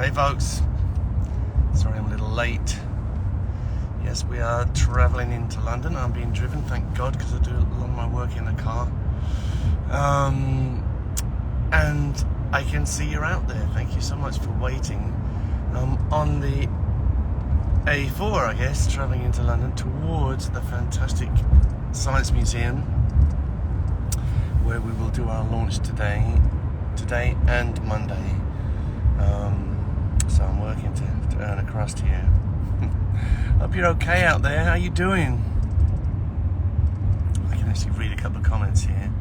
Hey folks, sorry I'm a little late. Yes, we are travelling into London. I'm being driven, thank God, because I do a lot of my work in the car. And I can see you're out there. Thank you so much for waiting. On the A4, I guess, travelling into London towards the fantastic Science Museum, where we will do our launch today and Monday. So I'm working to earn a crust here. Hope you're okay out there. How you doing? I can actually read a couple of comments here.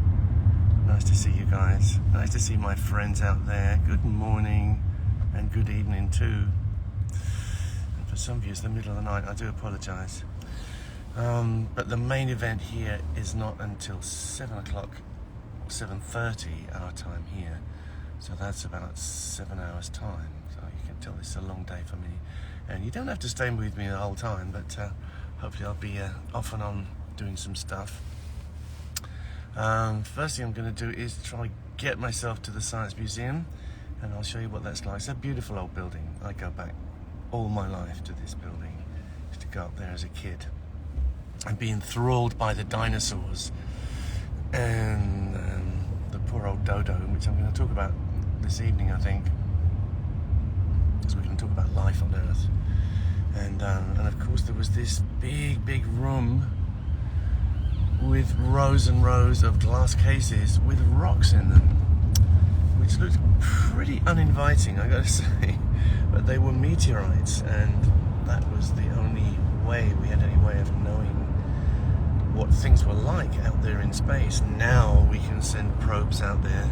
Nice to see you guys. Nice to see my friends out there. Good morning and good evening too. And for some of you it's the middle of the night. I do apologise. But the main event here is not until 7 o'clock, 7:30 our time here. So that's about 7 hours time. So you can tell this is a long day for me. And you don't have to stay with me the whole time, but hopefully I'll be off and on doing some stuff. First thing I'm going to do is try to get myself to the Science Museum, and I'll show you what that's like. It's a beautiful old building. I go back all my life to this building. I used to go up there as a kid and be enthralled by the dinosaurs and the poor old dodo, which I'm going to talk about this evening, I think, because we're going to talk about life on Earth. And of course there was this big room with rows and rows of glass cases with rocks in them, which looked pretty uninviting, I gotta say. But they were meteorites, and that was the only way we had any way of knowing what things were like out there in space. Now we can send probes out there.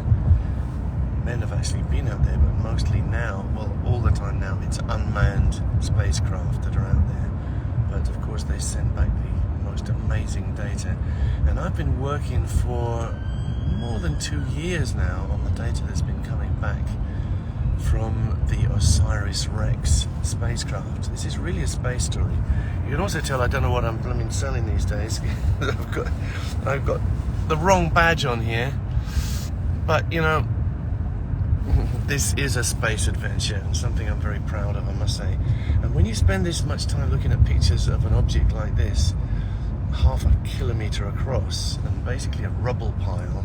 Men have actually been out there, but mostly now, well, all the time now, it's unmanned spacecraft that are out there. But of course they send back the most amazing data. And I've been working for more than 2 years now on the data that's been coming back from the OSIRIS-REx spacecraft. This is really a space story. You can also tell I don't know what I'm blooming selling these days. I've got the wrong badge on here, but you know, this is a space adventure and something I'm very proud of, I must say. And when you spend this much time looking at pictures of an object like this, half a kilometre across and basically a rubble pile,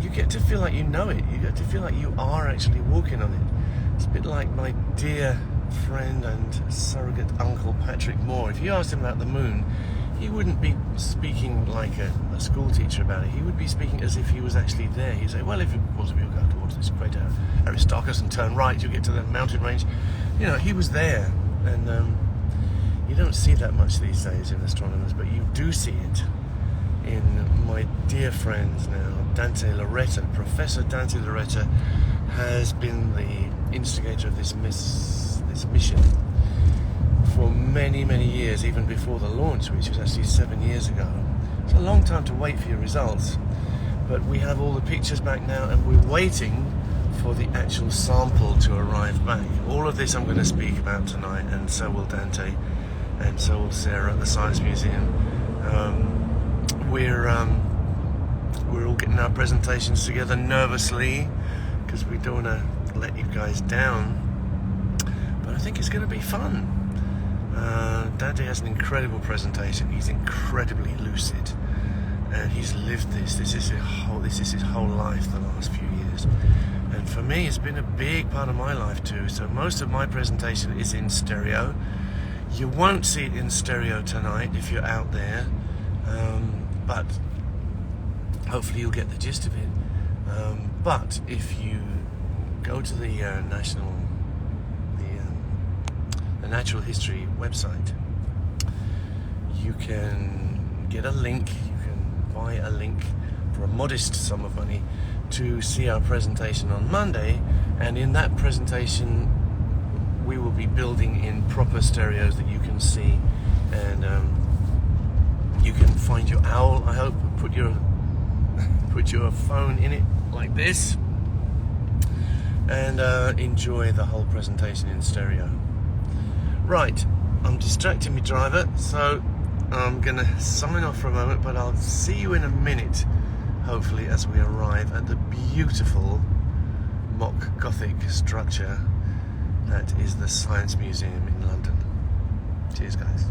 you get to feel like you know it. You get to feel like you are actually walking on it. It's a bit like my dear friend and surrogate uncle Patrick Moore. If you asked him about the moon, he wouldn't be speaking like a school teacher about it. He would be speaking as if he was actually there. He'd say, well, if you go towards this crater Aristarchus and turn right, you'll get to the mountain range. You know, he was there. And you don't see that much these days in astronomers, but you do see it in my dear friends now. Dante Lauretta, Professor Dante Lauretta, has been the instigator of this mission for many years, even before the launch, which was actually 7 years ago. It's a long time to wait for your results, but we have all the pictures back now, and we're waiting for the actual sample to arrive back. All of this I'm going to speak about tonight, and so will Dante, and so will Sarah at the Science Museum. We're all getting our presentations together nervously because we don't want to let you guys down, but I think it's going to be fun. Dante has an incredible presentation. He's incredibly lucid, and he's lived this. This is his whole life the last few years. And for me, it's been a big part of my life too. So most of my presentation is in stereo. You won't see it in stereo tonight if you're out there, but hopefully you'll get the gist of it. But if you go to the Natural History website, you can get a link, you can buy a link for a modest sum of money to see our presentation on Monday, and in that presentation we will be building in proper stereos that you can see, and you can find your owl, I hope, put your phone in it like this, and enjoy the whole presentation in stereo. Right, I'm distracting my driver, so I'm gonna sign off for a moment, but I'll see you in a minute, hopefully, as we arrive at the beautiful mock Gothic structure That is the Science Museum in London. Cheers, guys.